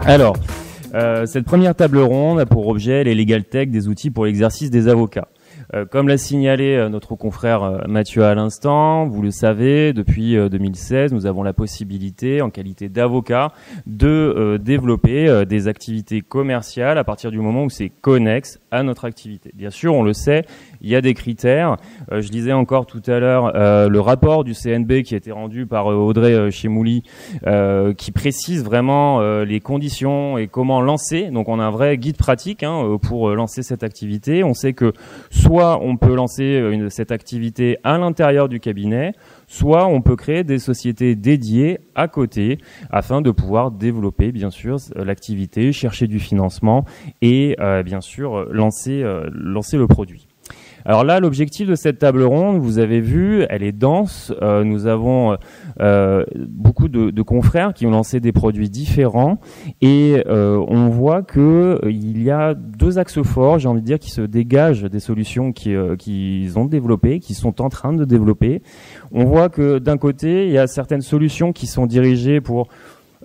Alors, cette première table ronde a pour objet les Legal Tech, des outils pour l'exercice des avocats. Comme l'a signalé notre confrère Mathieu à l'instant, vous le savez, depuis 2016, nous avons la possibilité, en qualité d'avocat, de développer des activités commerciales à partir du moment où c'est connexe à notre activité. Bien sûr, on le sait, il y a des critères. Je lisais encore tout à l'heure le rapport du CNB qui a été rendu par Audrey Chemouli, qui précise vraiment les conditions et comment lancer. Donc on a un vrai guide pratique pour lancer cette activité. On sait que soit on peut lancer cette activité à l'intérieur du cabinet, soit on peut créer des sociétés dédiées à côté afin de pouvoir développer bien sûr l'activité, chercher du financement et bien sûr lancer le produit. Alors là, l'objectif de cette table ronde, vous avez vu, elle est dense. Nous avons beaucoup de confrères qui ont lancé des produits différents et on voit que il y a deux axes forts, j'ai envie de dire, qui se dégagent des solutions qu'ils ont développées, qui sont en train de développer. On voit que d'un côté, il y a certaines solutions qui sont dirigées pour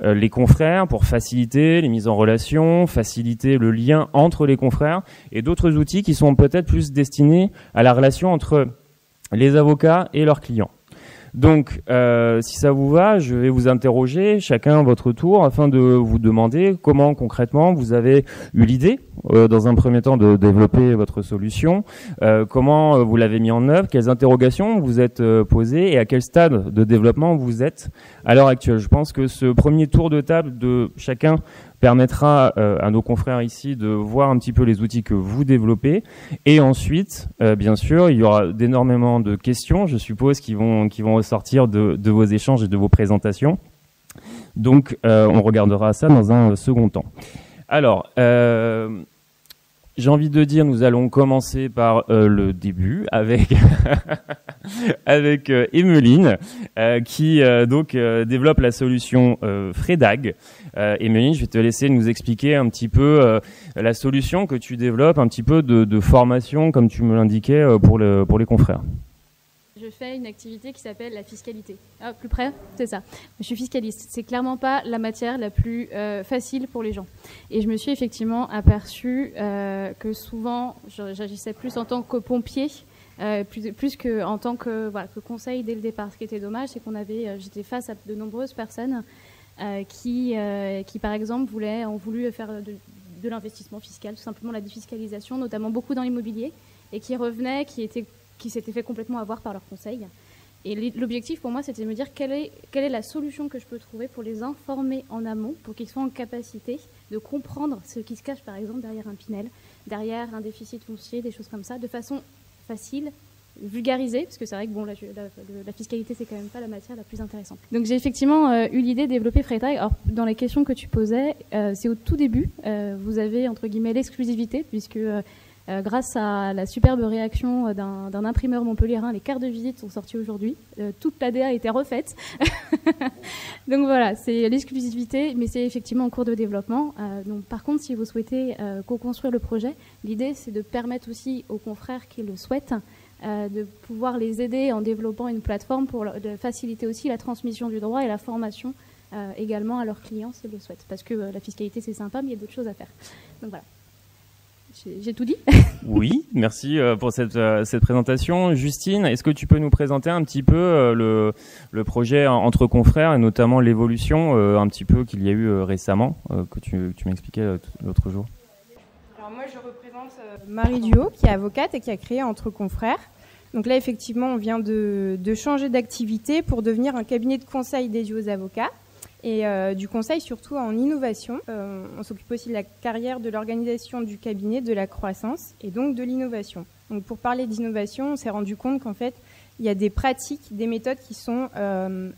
les confrères, pour faciliter les mises en relation, faciliter le lien entre les confrères, et d'autres outils qui sont peut-être plus destinés à la relation entre les avocats et leurs clients. Donc, si ça vous va, je vais vous interroger chacun à votre tour afin de vous demander comment concrètement vous avez eu l'idée, dans un premier temps, de développer votre solution, comment vous l'avez mis en œuvre, quelles interrogations vous êtes posées et à quel stade de développement vous êtes à l'heure actuelle. Je pense que ce premier tour de table de chacun permettra à nos confrères ici de voir un petit peu les outils que vous développez. Et ensuite, bien sûr, il y aura d'énormément de questions, je suppose, qui vont ressortir de vos échanges et de vos présentations. Donc, on regardera ça dans un second temps. Alors, j'ai envie de dire, nous allons commencer par le début avec avec Emeline qui donc développe la solution Fredag. Emeline, je vais te laisser nous expliquer un petit peu la solution que tu développes, un petit peu de formation, comme tu me l'indiquais, pour les confrères. Je fais une activité qui s'appelle la fiscalité. Ah, plus près, c'est ça. Je suis fiscaliste. C'est clairement pas la matière la plus facile pour les gens. Et je me suis effectivement aperçue que souvent, j'agissais plus en tant que pompier, plus que en tant que conseil dès le départ. Ce qui était dommage, c'est j'étais face à de nombreuses personnes qui, par exemple, ont voulu faire de l'investissement fiscal, tout simplement la défiscalisation, notamment beaucoup dans l'immobilier, et qui revenaient, qui s'étaient fait complètement avoir par leurs conseils. Et l'objectif pour moi, c'était de me dire quelle est la solution que je peux trouver pour les informer en amont, pour qu'ils soient en capacité de comprendre ce qui se cache par exemple derrière un Pinel, derrière un déficit foncier, des choses comme ça, de façon facile, vulgarisée, parce que c'est vrai que la fiscalité, c'est quand même pas la matière la plus intéressante. Donc j'ai effectivement eu l'idée de développer Fredag. Alors dans les questions que tu posais, c'est au tout début, vous avez entre guillemets l'exclusivité, puisque grâce à la superbe réaction d'un imprimeur montpelliérain, les cartes de visite sont sorties aujourd'hui. Toute l'ADA a été refaite. Donc voilà, c'est l'exclusivité, mais c'est effectivement en cours de développement. Donc, par contre, si vous souhaitez co-construire le projet, l'idée, c'est de permettre aussi aux confrères qui le souhaitent de pouvoir les aider en développant une plateforme pour de faciliter aussi la transmission du droit et la formation également à leurs clients s'ils le souhaitent. Parce que la fiscalité, c'est sympa, mais il y a d'autres choses à faire. Donc voilà. J'ai tout dit. Oui, merci pour cette présentation. Justine, est-ce que tu peux nous présenter un petit peu le projet entre confrères et notamment l'évolution un petit peu qu'il y a eu récemment, que tu m'expliquais l'autre jour? Alors moi, je représente Marie Duhaut, qui est avocate et qui a créé Entre Confrères. Donc là, effectivement, on vient de changer d'activité pour devenir un cabinet de conseil dédié aux avocats. Et du conseil surtout en innovation. On s'occupe aussi de la carrière, de l'organisation du cabinet, de la croissance et donc de l'innovation. Donc pour parler d'innovation, on s'est rendu compte qu'en fait, il y a des pratiques, des méthodes qui sont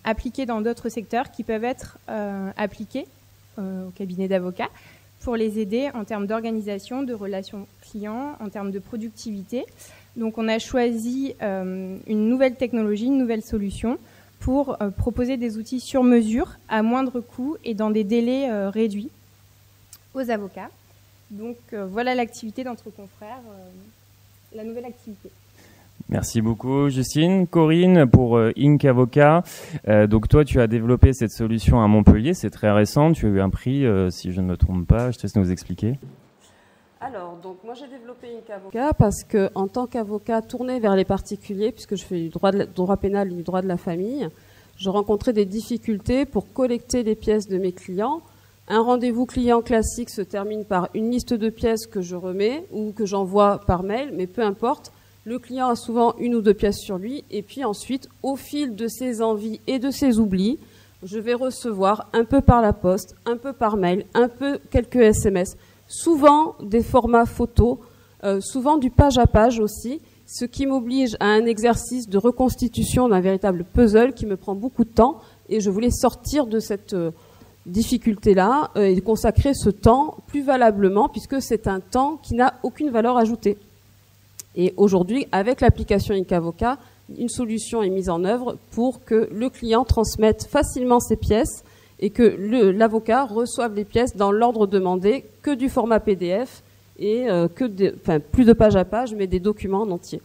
appliquées dans d'autres secteurs qui peuvent être appliquées au cabinet d'avocats pour les aider en termes d'organisation, de relations clients, en termes de productivité. Donc on a choisi une nouvelle technologie, une nouvelle solution pour proposer des outils sur mesure, à moindre coût et dans des délais réduits aux avocats. Donc voilà l'activité d'Entre Confrères, la nouvelle activité. Merci beaucoup, Justine. Corinne, pour Inc Avocat. Donc toi, tu as développé cette solution à Montpellier. C'est très récent. Tu as eu un prix, si je ne me trompe pas. Je te laisse nous expliquer. Alors, donc moi j'ai développé Inc Avocat parce que en tant qu'avocat tourné vers les particuliers, puisque je fais du droit pénal et du droit de la famille, je rencontrais des difficultés pour collecter les pièces de mes clients. Un rendez-vous client classique se termine par une liste de pièces que je remets ou que j'envoie par mail, mais peu importe. Le client a souvent une ou deux pièces sur lui, et puis ensuite, au fil de ses envies et de ses oublis, je vais recevoir un peu par la poste, un peu par mail, un peu quelques SMS, souvent des formats photos, souvent du page à page aussi, ce qui m'oblige à un exercice de reconstitution d'un véritable puzzle qui me prend beaucoup de temps, et je voulais sortir de cette difficulté-là et consacrer ce temps plus valablement, puisque c'est un temps qui n'a aucune valeur ajoutée. Et aujourd'hui, avec l'application Inc Avocat, une solution est mise en œuvre pour que le client transmette facilement ses pièces et que l'avocat reçoive les pièces dans l'ordre demandé, que du format PDF et plus de page à page, mais des documents en entier.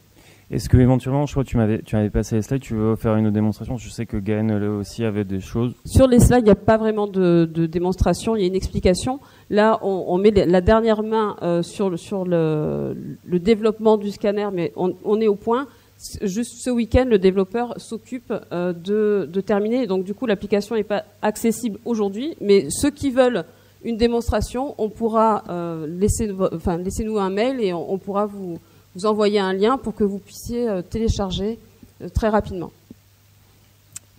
Est-ce que éventuellement, je crois que tu avais passé les slides, tu veux faire une démonstration? Je sais que Gaël aussi avait des choses. Sur les slides, il n'y a pas vraiment de démonstration, il y a une explication. Là, on met la dernière main sur le développement du scanner, mais on est au point. Juste ce week-end, le développeur s'occupe de terminer. Donc du coup, l'application n'est pas accessible aujourd'hui, mais ceux qui veulent une démonstration, on pourra laissez-nous un mail et on pourra vous envoyer un lien pour que vous puissiez télécharger très rapidement.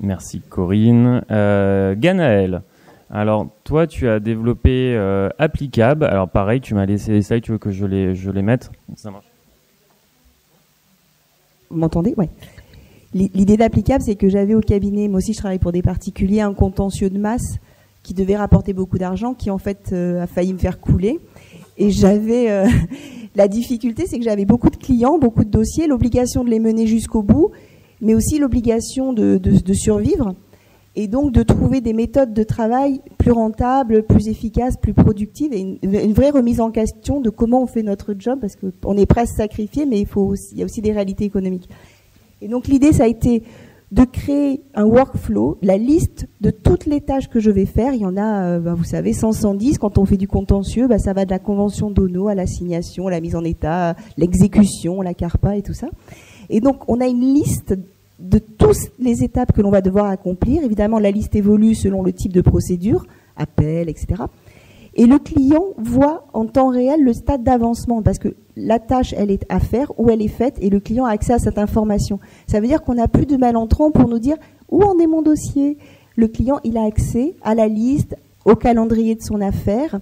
Merci Corinne. Ganaël, alors toi tu as développé Applicab. Alors pareil, tu m'as laissé les slides, tu veux que je les mette? Ça marche. Vous m'entendez? Ouais. L'idée d'Applicab, c'est que j'avais au cabinet, moi aussi je travaille pour des particuliers, un contentieux de masse qui devait rapporter beaucoup d'argent, qui en fait a failli me faire couler. Et j'avais la difficulté, c'est que j'avais beaucoup de clients, beaucoup de dossiers, l'obligation de les mener jusqu'au bout, mais aussi l'obligation de survivre, et donc de trouver des méthodes de travail plus rentables, plus efficaces, plus productives, et une vraie remise en question de comment on fait notre job, parce qu'on est presque sacrifié, mais il y a aussi des réalités économiques. Et donc l'idée, ça a été de créer un workflow, la liste de toutes les tâches que je vais faire. Il y en a, vous savez, 110. Quand on fait du contentieux, ça va de la convention d'ONO à l'assignation, la mise en état, l'exécution, la CARPA et tout ça. Et donc, on a une liste de toutes les étapes que l'on va devoir accomplir. Évidemment, la liste évolue selon le type de procédure, appel, etc. Et le client voit en temps réel le stade d'avancement, parce que la tâche, elle est à faire, où elle est faite, et le client a accès à cette information. Ça veut dire qu'on n'a plus de malentrant pour nous dire où en est mon dossier. Le client, il a accès à la liste, au calendrier de son affaire,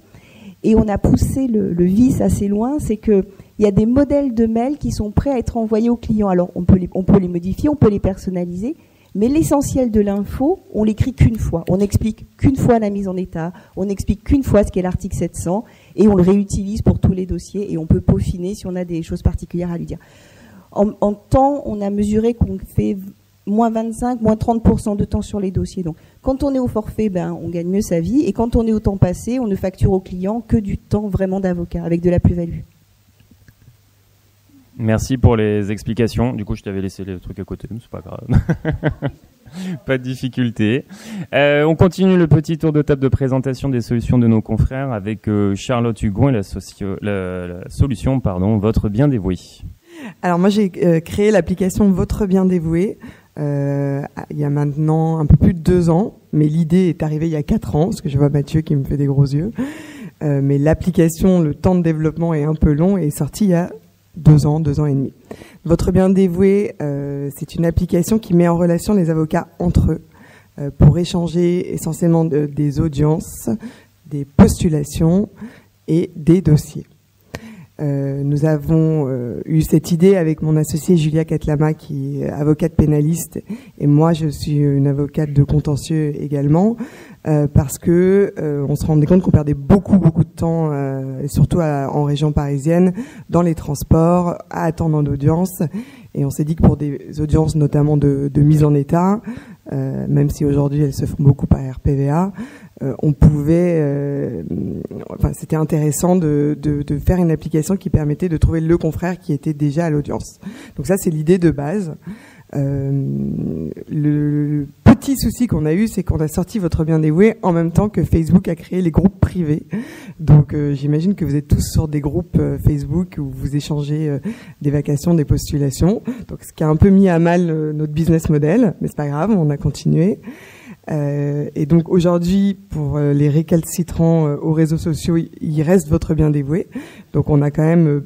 et on a poussé le vice assez loin, c'est que il y a des modèles de mails qui sont prêts à être envoyés au client. Alors, on peut les modifier, on peut les personnaliser, mais l'essentiel de l'info, on l'écrit qu'une fois. On n'explique qu'une fois la mise en état, on n'explique qu'une fois ce qu'est l'article 700, et on le réutilise pour tous les dossiers, et on peut peaufiner si on a des choses particulières à lui dire. En temps, on a mesuré qu'on fait moins 25, moins 30% de temps sur les dossiers. Donc, quand on est au forfait, on gagne mieux sa vie, et quand on est au temps passé, on ne facture au client que du temps vraiment d'avocat, avec de la plus-value. Merci pour les explications. Du coup, je t'avais laissé les trucs à côté, mais c'est pas grave. Pas de difficulté. On continue le petit tour de table de présentation des solutions de nos confrères avec Charlotte Hugon et la solution, Votre Bien Dévoué. Alors moi, j'ai créé l'application Votre Bien Dévoué il y a maintenant un peu plus de 2 ans, mais l'idée est arrivée il y a 4 ans, parce que je vois Mathieu qui me fait des gros yeux. Mais l'application, le temps de développement est un peu long et est sorti il y a 2 ans et demi. Votre Bien Dévoué, c'est une application qui met en relation les avocats entre eux pour échanger essentiellement des audiences, des postulations et des dossiers. Nous avons eu cette idée avec mon associée Julia Katlama, qui est avocate pénaliste, et moi je suis une avocate de contentieux également, parce que on se rendait compte qu'on perdait beaucoup de temps, et surtout en région parisienne, dans les transports, à attendre en audience, et on s'est dit que pour des audiences notamment de mise en état, même si aujourd'hui elles se font beaucoup par RPVA, on pouvait, c'était intéressant de faire une application qui permettait de trouver le confrère qui était déjà à l'audience. Donc ça, c'est l'idée de base. Le petit souci qu'on a eu, c'est qu'on a sorti Votre Bien Dévoué en même temps que Facebook a créé les groupes privés. Donc j'imagine que vous êtes tous sur des groupes Facebook où vous échangez des vacations, des postulations. Donc ce qui a un peu mis à mal notre business model, mais c'est pas grave, on a continué. Et donc aujourd'hui, pour les récalcitrants aux réseaux sociaux, il reste Votre Bien Dévoué. Donc on a quand même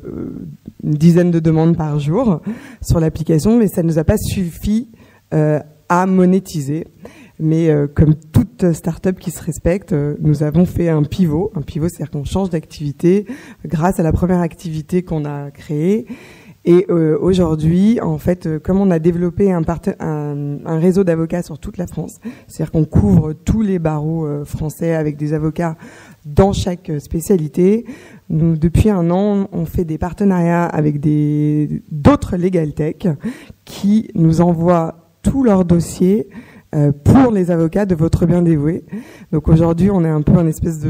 une dizaine de demandes par jour sur l'application, mais ça ne nous a pas suffi à monétiser. Mais comme toute start-up qui se respecte, nous avons fait un pivot. Un pivot, c'est-à-dire qu'on change d'activité grâce à la première activité qu'on a créée. Et aujourd'hui, en fait, comme on a développé un réseau d'avocats sur toute la France, c'est-à-dire qu'on couvre tous les barreaux français avec des avocats dans chaque spécialité, nous, depuis un an, on fait des partenariats avec d'autres legal tech qui nous envoient tous leurs dossiers pour les avocats de Votre Bien Dévoué. Donc aujourd'hui, on est un peu une espèce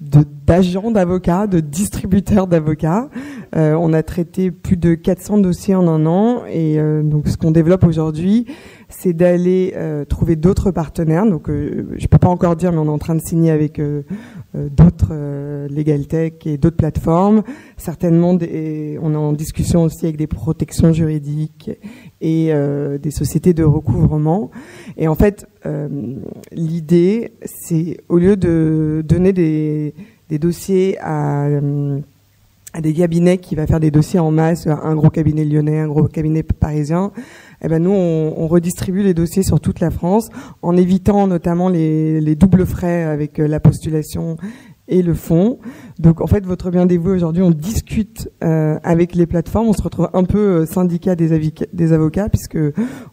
d'agents d'avocats, de distributeurs d'avocats. On a traité plus de 400 dossiers en un an et donc ce qu'on développe aujourd'hui, c'est d'aller trouver d'autres partenaires. Donc je peux pas encore dire, mais on est en train de signer avec d'autres legal tech et d'autres plateformes. Certainement, on est en discussion aussi avec des protections juridiques et des sociétés de recouvrement. Et en fait, l'idée, c'est au lieu de donner des dossiers à des cabinets qui va faire des dossiers en masse, un gros cabinet lyonnais, un gros cabinet parisien, eh ben nous on redistribue les dossiers sur toute la France en évitant notamment les doubles frais avec la postulation et le fond. Donc en fait, Votre Bien Dévoué aujourd'hui, on discute avec les plateformes, on se retrouve un peu syndicat des avocats puisque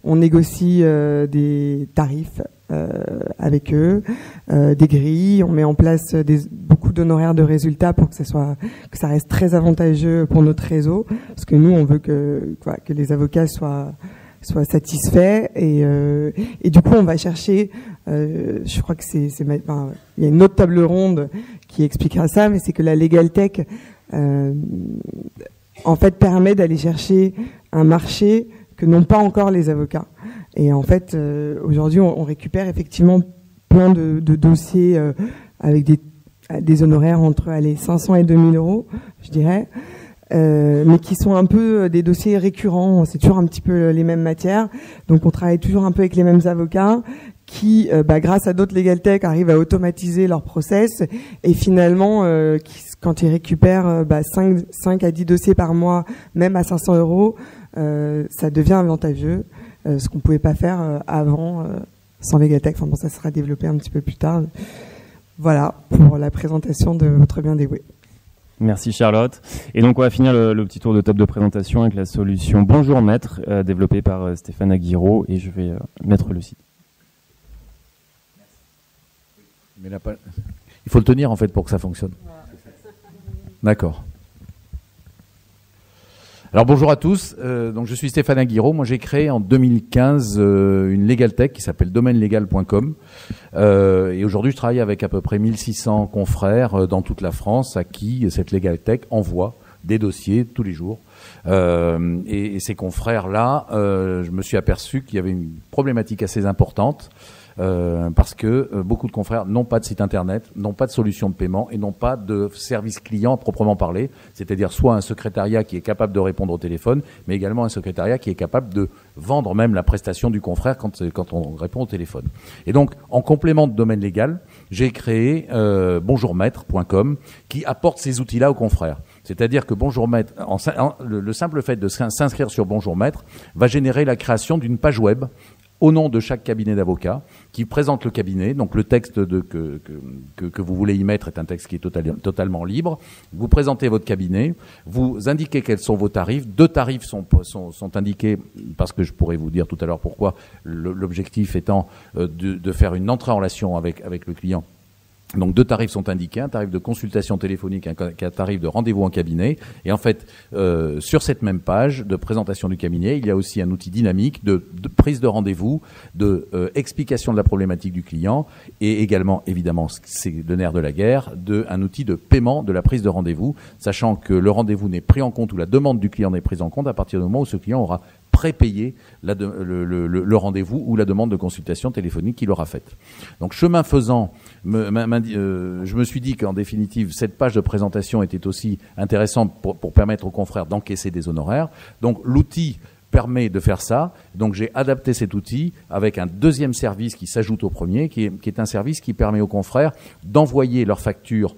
on négocie des tarifs avec eux, des grilles, on met en place beaucoup d'honoraires de résultats pour que ça reste très avantageux pour notre réseau, parce que nous on veut que les avocats soient satisfaits et du coup on va chercher, je crois que il y a une autre table ronde qui expliquera ça, mais c'est que la Legal Tech en fait permet d'aller chercher un marché que n'ont pas encore les avocats. Et en fait, aujourd'hui, on récupère effectivement plein de dossiers avec des honoraires entre 500 et 2000 euros, je dirais, mais qui sont un peu des dossiers récurrents. C'est toujours un petit peu les mêmes matières. Donc, on travaille toujours un peu avec les mêmes avocats qui, grâce à d'autres legal tech, arrivent à automatiser leur process. Et finalement, quand ils récupèrent 5 à 10 dossiers par mois, même à 500 euros, ça devient avantageux. Ce qu'on pouvait pas faire avant sans legal tech. Enfin bon, ça sera développé un petit peu plus tard. Voilà pour la présentation de Votre Bien Dévoué. Merci Charlotte. Et donc on va finir le petit tour de table de présentation avec la solution Bonjour Maître, développée par Stéphane Aguirre, et je vais mettre le site. Mais il faut le tenir en fait pour que ça fonctionne. D'accord. Alors bonjour à tous, donc je suis Stéphane Aguirre, moi j'ai créé en 2015 une legal tech qui s'appelle domainelegal.com et aujourd'hui je travaille avec à peu près 1600 confrères dans toute la France à qui cette legal tech envoie des dossiers tous les jours. Et ces confrères-là, je me suis aperçu qu'il y avait une problématique assez importante. Parce que beaucoup de confrères n'ont pas de site internet, n'ont pas de solution de paiement et n'ont pas de service client à proprement parler, c'est-à-dire soit un secrétariat qui est capable de répondre au téléphone, mais également un secrétariat qui est capable de vendre même la prestation du confrère quand on répond au téléphone. Et donc, en complément de domaine légal, j'ai créé bonjourmaître.com qui apporte ces outils-là aux confrères. C'est-à-dire que Bonjour Maître, le simple fait de s'inscrire sur Bonjour Maître va générer la création d'une page web au nom de chaque cabinet d'avocats, qui présente le cabinet. Donc le texte que vous voulez y mettre est un texte qui est totalement libre. Vous présentez votre cabinet, vous indiquez quels sont vos tarifs. 2 tarifs sont indiqués, parce que je pourrais vous dire tout à l'heure pourquoi, l'objectif étant de faire une entrée en relation avec le client Donc 2 tarifs sont indiqués, un tarif de consultation téléphonique, un tarif de rendez-vous en cabinet. Et en fait, sur cette même page de présentation du cabinet, il y a aussi un outil dynamique de prise de rendez-vous, de explication de la problématique du client et également, évidemment, c'est le nerf de la guerre, un outil de paiement de la prise de rendez-vous, sachant que le rendez-vous n'est pris en compte ou la demande du client n'est prise en compte à partir du moment où ce client aura prépayé le rendez-vous ou la demande de consultation téléphonique qu'il aura faite. Donc chemin faisant, je me suis dit qu'en définitive, cette page de présentation était aussi intéressante pour permettre aux confrères d'encaisser des honoraires. Donc l'outil permet de faire ça. Donc j'ai adapté cet outil avec un deuxième service qui s'ajoute au premier, qui est un service qui permet aux confrères d'envoyer leurs factures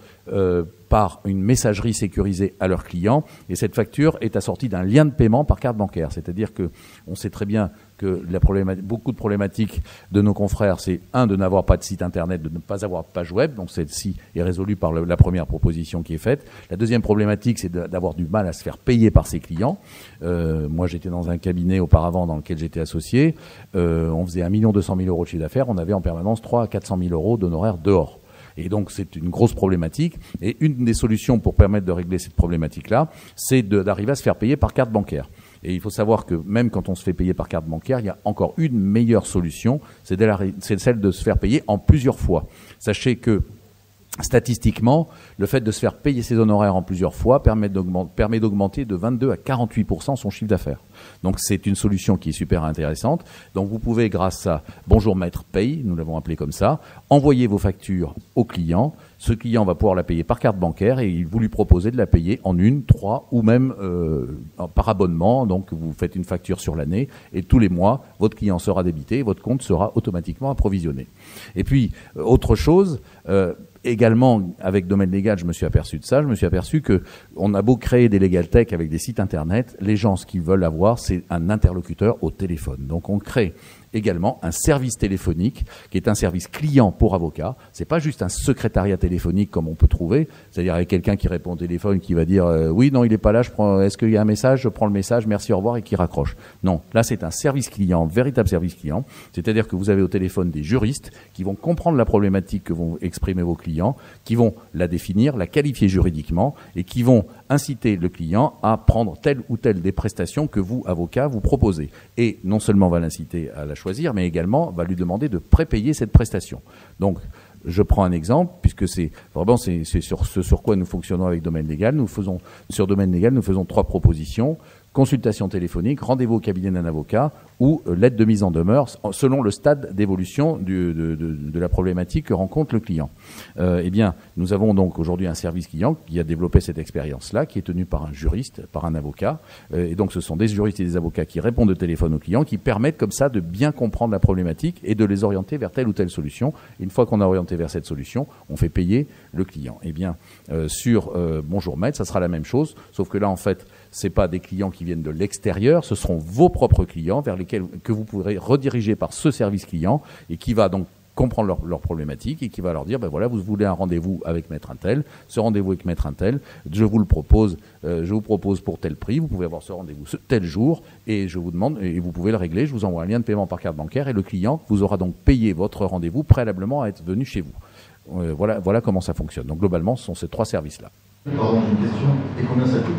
par une messagerie sécurisée à leurs clients. Et cette facture est assortie d'un lien de paiement par carte bancaire. C'est-à-dire que on sait très bien que beaucoup de problématiques de nos confrères, c'est de n'avoir pas de site internet, de ne pas avoir de page web. Donc celle-ci est résolue par la première proposition qui est faite. La deuxième problématique, c'est d'avoir du mal à se faire payer par ses clients. Moi, j'étais dans un cabinet auparavant dans lequel j'étais associé. On faisait 1 200 000 € de chiffre d'affaires. On avait en permanence 300 à 400 000 € d'honoraires dehors. Et donc, c'est une grosse problématique. Et une des solutions pour permettre de régler cette problématique-là, c'est d'arriver à se faire payer par carte bancaire. Et il faut savoir que même quand on se fait payer par carte bancaire, il y a encore une meilleure solution, c'est celle de se faire payer en plusieurs fois. Sachez que statistiquement, le fait de se faire payer ses honoraires en plusieurs fois permet d'augmenter de 22 à 48% son chiffre d'affaires. Donc c'est une solution qui est super intéressante. Donc vous pouvez, grâce à Bonjour Maître Paye, nous l'avons appelé comme ça, envoyer vos factures au client. Ce client va pouvoir la payer par carte bancaire et vous lui proposez de la payer en 1, 3 ou même par abonnement. Donc vous faites une facture sur l'année et tous les mois, votre client sera débité et votre compte sera automatiquement approvisionné. Et puis, autre chose, également, avec Domaine Légal, je me suis aperçu de ça. Je me suis aperçu que on a beau créer des Legal Tech avec des sites internet, les gens, ce qu'ils veulent avoir, c'est un interlocuteur au téléphone. Donc, on crée également un service téléphonique qui est un service client pour avocat. C'est pas juste un secrétariat téléphonique comme on peut trouver, c'est-à-dire avec quelqu'un qui répond au téléphone qui va dire oui, non, il est pas là, est-ce qu'il y a un message, je prends le message, merci, au revoir, et qui raccroche. Non, là c'est un service client, véritable service client, c'est-à-dire que vous avez au téléphone des juristes qui vont comprendre la problématique que vont exprimer vos clients, qui vont la définir, la qualifier juridiquement et qui vont inciter le client à prendre telle ou telle des prestations que vous, avocat, vous proposez. Et non seulement va l'inciter à la choisir, mais également va lui demander de prépayer cette prestation. Donc, je prends un exemple, puisque c'est sur ce sur quoi nous fonctionnons avec Domaine Légal. Sur Domaine Légal, nous faisons 3 propositions. Consultation téléphonique, rendez-vous au cabinet d'un avocat ou lettre de mise en demeure selon le stade d'évolution de la problématique que rencontre le client. Eh bien, nous avons donc aujourd'hui un service client qui a développé cette expérience-là, qui est tenu par un juriste, par un avocat. Et donc, ce sont des juristes et des avocats qui répondent au téléphone aux clients, qui permettent comme ça de bien comprendre la problématique et de les orienter vers telle ou telle solution. Et une fois qu'on a orienté vers cette solution, on fait payer le client. Eh bien, sur Bonjour Maître, ça sera la même chose, sauf que là, en fait, c'est pas des clients qui viennent de l'extérieur, ce seront vos propres clients vers lesquels que vous pourrez rediriger par ce service client et qui va donc comprendre leur problématique et qui va leur dire, ben voilà, vous voulez un rendez-vous avec Maître Untel, ce rendez-vous avec Maître Untel, je vous propose pour tel prix, vous pouvez avoir ce rendez-vous tel jour et je vous demande, et vous pouvez le régler, je vous envoie un lien de paiement par carte bancaire et le client vous aura donc payé votre rendez-vous préalablement à être venu chez vous. Voilà comment ça fonctionne. Donc globalement, ce sont ces 3 services-là. Pardon, j'ai une question. Et combien ça coûte ?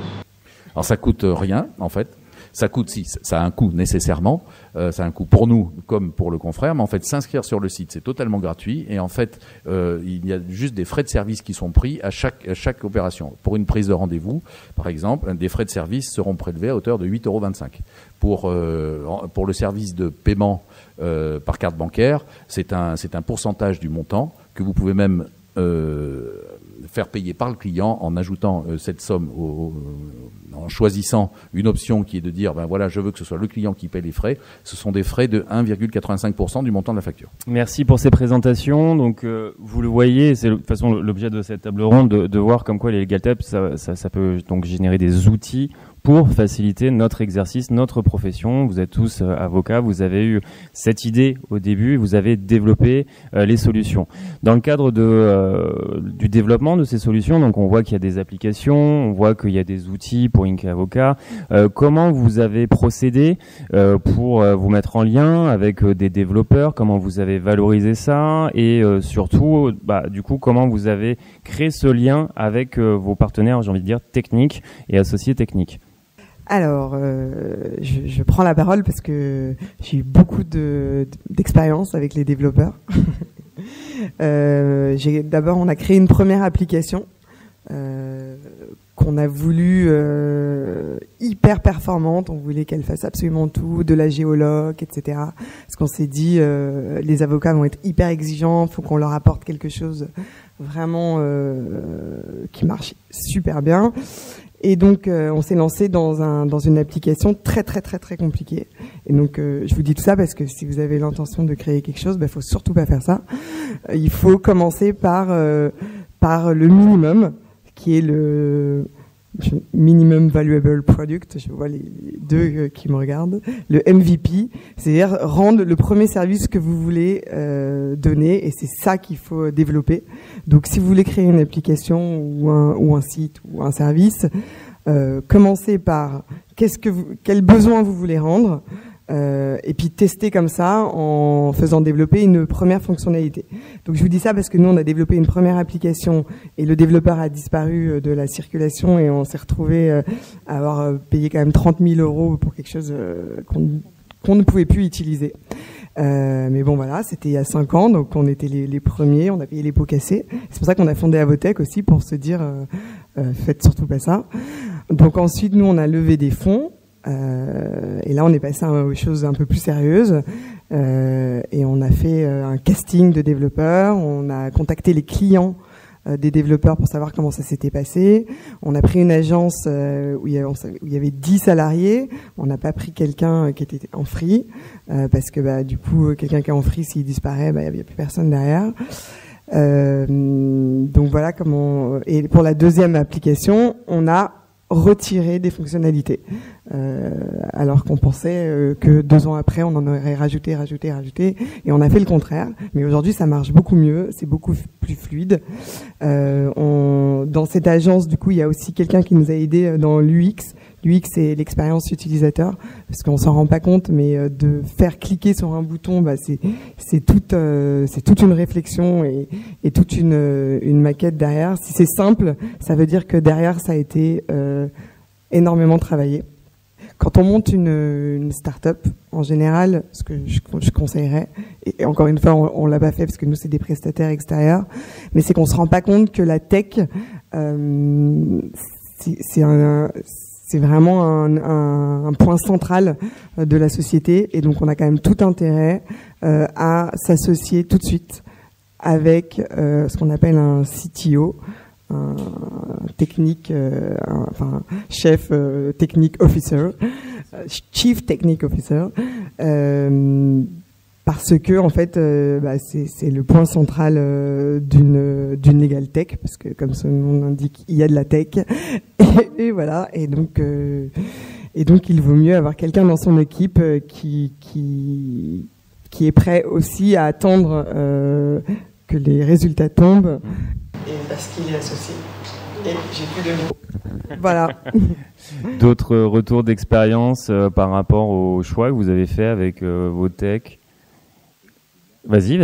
Alors ça coûte rien, en fait. Ça coûte, si, ça a un coût nécessairement. Ça a un coût pour nous comme pour le confrère. Mais en fait, s'inscrire sur le site, c'est totalement gratuit. Et en fait, il y a juste des frais de service qui sont pris à chaque opération. Pour une prise de rendez-vous, par exemple, des frais de service seront prélevés à hauteur de 8,25 €. Pour le service de paiement par carte bancaire, c'est un pourcentage du montant que vous pouvez même faire payer par le client en ajoutant cette somme, en choisissant une option qui est de dire, ben voilà, je veux que ce soit le client qui paie les frais. Ce sont des frais de 1,85% du montant de la facture. Merci pour ces présentations. Donc, vous le voyez, c'est de toute façon l'objet de cette table ronde, de voir comme quoi les Legal Tech, ça peut donc générer des outils pour faciliter notre exercice, notre profession. Vous êtes tous avocats, vous avez eu cette idée au début, vous avez développé les solutions. Dans le cadre du développement de ces solutions, donc on voit qu'il y a des applications, on voit qu'il y a des outils pour pour Inca Avocat. Comment vous avez procédé pour vous mettre en lien avec des développeurs? Comment vous avez valorisé ça? Et surtout, du coup, comment vous avez créé ce lien avec vos partenaires, j'ai envie de dire, techniques et associés techniques? Alors, je prends la parole parce que j'ai eu beaucoup d'expérience avec les développeurs. D'abord, on a créé une première application qu'on a voulu hyper performante. On voulait qu'elle fasse absolument tout, de la géoloc, etc. Parce qu'on s'est dit, les avocats vont être hyper exigeants, il faut qu'on leur apporte quelque chose vraiment qui marche super bien. Et donc, on s'est lancé dans une application très compliquée. Et donc, je vous dis tout ça parce que si vous avez l'intention de créer quelque chose, faut surtout pas faire ça. Il faut commencer par le minimum, qui est le minimum valuable product. Je vois les deux qui me regardent. Le MVP, c'est-à-dire rendre le premier service que vous voulez donner, et c'est ça qu'il faut développer. Donc, si vous voulez créer une application ou un site ou un service, commencez par quel besoin vous voulez rendre, et puis tester comme ça en faisant développer une première fonctionnalité. Donc je vous dis ça parce que nous on a développé une première application et le développeur a disparu de la circulation et on s'est retrouvé à avoir payé quand même 30 000 € pour quelque chose qu'on ne pouvait plus utiliser. Mais bon voilà, c'était il y a 5 ans, donc on était les premiers, on a payé les pots cassés. C'est pour ça qu'on a fondé Avotech aussi, pour se dire faites surtout pas ça. Donc ensuite nous on a levé des fonds. Et là, on est passé aux choses un peu plus sérieuses, et on a fait un casting de développeurs. On a contacté les clients des développeurs pour savoir comment ça s'était passé. On a pris une agence où il y avait 10 salariés. On n'a pas pris quelqu'un qui était en free, parce que du coup, quelqu'un qui est en free, s'il disparaît, il n'y a plus personne derrière. Donc voilà comment. Et pour la deuxième application, on a retiré des fonctionnalités, alors qu'on pensait que 2 ans après on en aurait rajouté, et on a fait le contraire. Mais aujourd'hui ça marche beaucoup mieux, c'est beaucoup plus fluide. Dans cette agence, du coup, il y a aussi quelqu'un qui nous a aidé dans l'UX. L'UX, c'est l'expérience utilisateur, parce qu'on s'en rend pas compte, mais de faire cliquer sur un bouton, c'est toute une réflexion et toute une maquette derrière. Si c'est simple, ça veut dire que derrière ça a été énormément travaillé. Quand on monte une start-up, en général, ce que je conseillerais, et encore une fois, on l'a pas fait parce que nous c'est des prestataires extérieurs, mais c'est qu'on se rend pas compte que la tech, c'est vraiment un point central de la société, et donc on a quand même tout intérêt à s'associer tout de suite avec ce qu'on appelle un CTO, un technique, chef technique officer, chief technique officer, parce que en fait, c'est le point central d'une legal tech, parce que comme son nom l'indique, il y a de la tech, et voilà, et donc il vaut mieux avoir quelqu'un dans son équipe qui est prêt aussi à attendre que les résultats tombent. Et parce qu'il est associé. Et j'ai plus de mots. Voilà. D'autres retours d'expérience par rapport au choix que vous avez fait avec vos techs? Vas-y.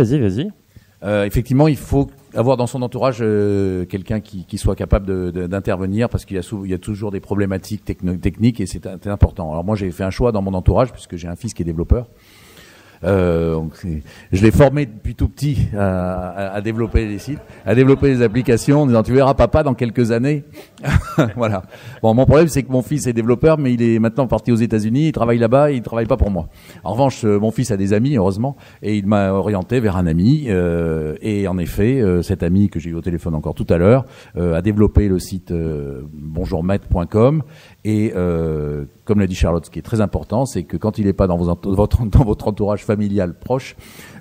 Effectivement, il faut avoir dans son entourage quelqu'un qui soit capable d'intervenir, parce qu'il y a toujours des problématiques techniques, et c'est important. Alors moi, j'ai fait un choix dans mon entourage, puisque j'ai un fils qui est développeur. Je l'ai formé depuis tout petit à développer les sites, à développer les applications, en disant tu verras papa dans quelques années. Voilà. Bon, mon problème c'est que mon fils est développeur, mais il est maintenant parti aux États-Unis, il travaille là-bas, il travaille pas pour moi. En revanche, mon fils a des amis, heureusement, et il m'a orienté vers un ami. Et en effet, cet ami que j'ai eu au téléphone encore tout à l'heure a développé le site bonjourmaître.com. Et comme l'a dit Charlotte, ce qui est très important, c'est que quand il n'est pas dans votre entourage familial proche,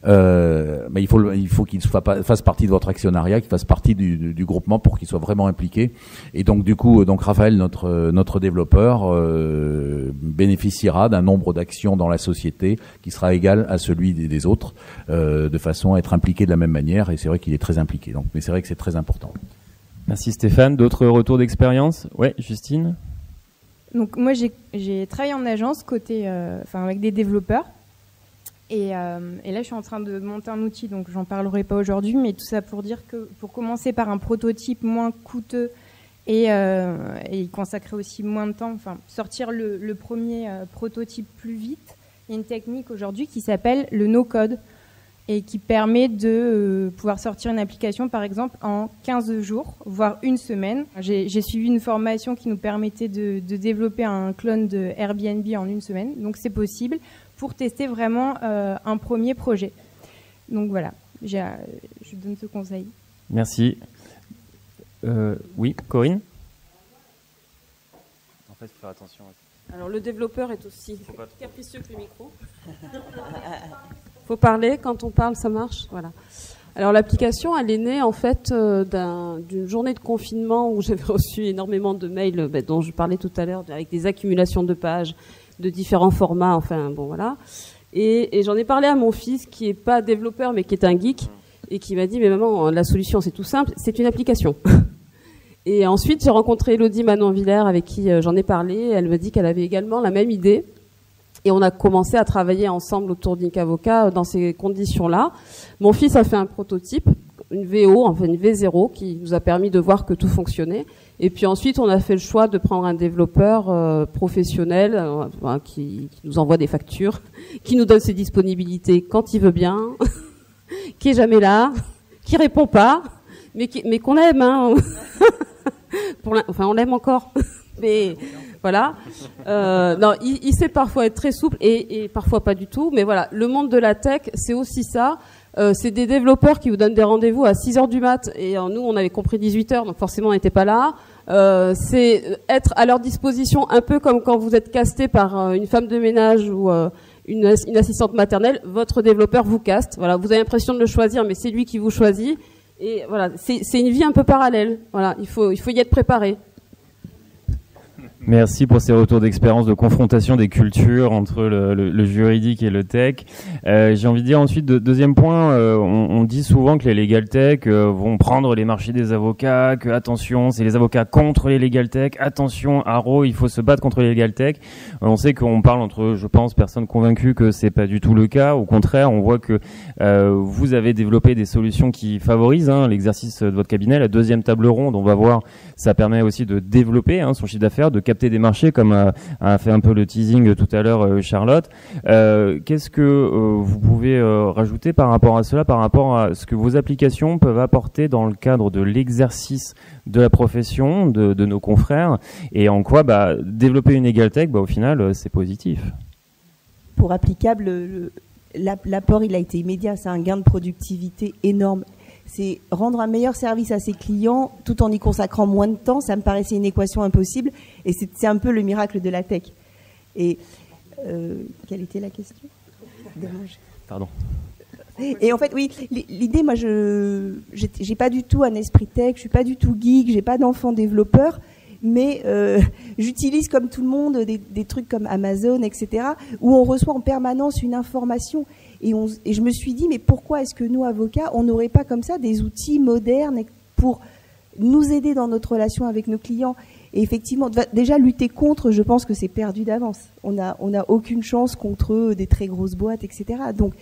il faut qu'il fasse partie de votre actionnariat, qu'il fasse partie du groupement pour qu'il soit vraiment impliqué. Et donc du coup, Raphaël, notre développeur, bénéficiera d'un nombre d'actions dans la société qui sera égal à celui des autres, de façon à être impliqué de la même manière. Et c'est vrai qu'il est très impliqué. Donc, mais c'est vrai que c'est très important. Merci Stéphane. D'autres retours d'expérience? Ouais, Justine. Donc moi j'ai travaillé en agence avec des développeurs et là je suis en train de monter un outil, donc j'en parlerai pas aujourd'hui, mais tout ça pour dire que pour commencer par un prototype moins coûteux et y consacrer aussi moins de temps, enfin sortir le premier prototype plus vite, il y a une technique aujourd'hui qui s'appelle le no-code et qui permet de pouvoir sortir une application, par exemple, en 15 jours, voire une semaine. J'ai suivi une formation qui nous permettait de développer un clone de Airbnb en une semaine, donc c'est possible, pour tester vraiment un premier projet. Donc voilà, je donne ce conseil. Merci. Oui, Corinne ? En fait, il faut faire attention. Alors, le développeur est aussi capricieux que le micro. Faut parler, quand on parle, ça marche. Voilà. Alors, l'application, elle est née, en fait, d'une journée de confinement où j'avais reçu énormément de mails dont je parlais tout à l'heure, avec des accumulations de pages, de différents formats, enfin, bon, voilà. Et j'en ai parlé à mon fils, qui est pas développeur, mais qui est un geek, et qui m'a dit, mais maman, la solution, c'est tout simple, c'est une application. Et ensuite, j'ai rencontré Elodie Manon-Villers, avec qui j'en ai parlé. Elle me dit qu'elle avait également la même idée. Et on a commencé à travailler ensemble autour d'Ink-Avocat dans ces conditions-là. Mon fils a fait un prototype, une VO, enfin une V0, qui nous a permis de voir que tout fonctionnait. Et puis ensuite, on a fait le choix de prendre un développeur professionnel qui nous envoie des factures, qui nous donne ses disponibilités quand il veut bien, qui est jamais là, qui répond pas, mais qu'on aime. Hein. Enfin, on l'aime encore. Mais voilà. Non, il sait parfois être très souple et parfois pas du tout. Mais voilà, le monde de la tech, c'est aussi ça. C'est des développeurs qui vous donnent des rendez-vous à 6h du mat. Et nous, on avait compris 18h, donc forcément, on n'était pas là. C'est être à leur disposition, un peu comme quand vous êtes casté par une femme de ménage ou une assistante maternelle. Votre développeur vous caste. Voilà, vous avez l'impression de le choisir, mais c'est lui qui vous choisit. Et voilà, c'est une vie un peu parallèle. Voilà, il faut y être préparé. Merci pour ces retours d'expérience de confrontation des cultures entre le juridique et le tech. J'ai envie de dire ensuite, deuxième point, on dit souvent que les legal tech vont prendre les marchés des avocats, que attention, c'est les avocats contre les legal tech, attention, haro, il faut se battre contre les legal tech. On sait qu'on parle entre, je pense, personnes convaincues que c'est pas du tout le cas. Au contraire, on voit que vous avez développé des solutions qui favorisent l'exercice de votre cabinet. La deuxième table ronde, on va voir, ça permet aussi de développer son chiffre d'affaires, de capter des marchés, comme a fait un peu le teasing tout à l'heure Charlotte. Qu'est-ce que vous pouvez rajouter par rapport à cela, par rapport à ce que vos applications peuvent apporter dans le cadre de l'exercice de la profession de nos confrères, et en quoi développer une EgalTech, au final, c'est positif? Pour Applicable, l'apport il a été immédiat, c'est un gain de productivité énorme. C'est rendre un meilleur service à ses clients tout en y consacrant moins de temps. Ça me paraissait une équation impossible. Et c'est un peu le miracle de la tech. Et quelle était la question? Pardon. Et en fait, oui, l'idée, moi, j'ai pas du tout un esprit tech, je suis pas du tout geek, j'ai pas d'enfant développeur, mais j'utilise comme tout le monde des trucs comme Amazon, etc., où on reçoit en permanence une information. Et je me suis dit, mais pourquoi est-ce que nous, avocats, on n'aurait pas comme ça des outils modernes pour nous aider dans notre relation avec nos clients? Et effectivement, déjà lutter contre, je pense que c'est perdu d'avance. On n'a aucune chance contre des très grosses boîtes, etc. Donc,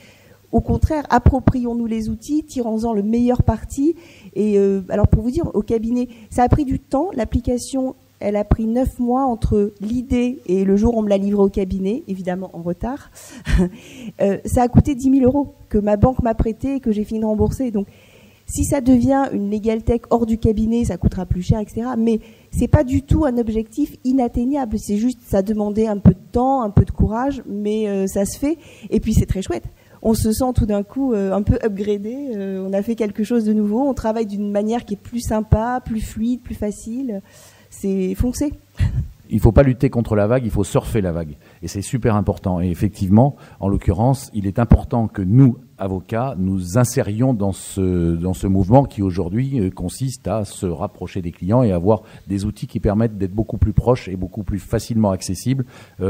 au contraire, approprions-nous les outils, tirons-en le meilleur parti. Et alors, pour vous dire, au cabinet, ça a pris du temps. L'application, elle a pris 9 mois entre l'idée et le jour où on me l'a livrée au cabinet, évidemment en retard. Ça a coûté 10 000 € que ma banque m'a prêté et que j'ai fini de rembourser. Donc, si ça devient une legal tech hors du cabinet, ça coûtera plus cher, etc. Mais c'est pas du tout un objectif inatteignable. C'est juste, ça demandait un peu de temps, un peu de courage, mais ça se fait. Et puis, c'est très chouette. On se sent tout d'un coup un peu upgradé. On a fait quelque chose de nouveau. On travaille d'une manière qui est plus sympa, plus fluide, plus facile. C'est foncé. Il ne faut pas lutter contre la vague, il faut surfer la vague. Et c'est super important. Et effectivement, en l'occurrence, il est important que nous, avocats, nous insérions dans ce mouvement qui aujourd'hui consiste à se rapprocher des clients et avoir des outils qui permettent d'être beaucoup plus proches et beaucoup plus facilement accessibles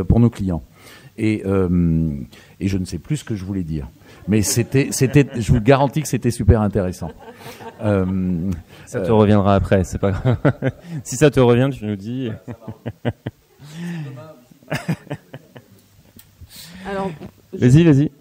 pour nos clients. Et je ne sais plus ce que je voulais dire. Mais je vous garantis que c'était super intéressant. Ça te reviendra après, c'est pas grave. Si ça te revient, tu nous dis. Alors, Vas-y.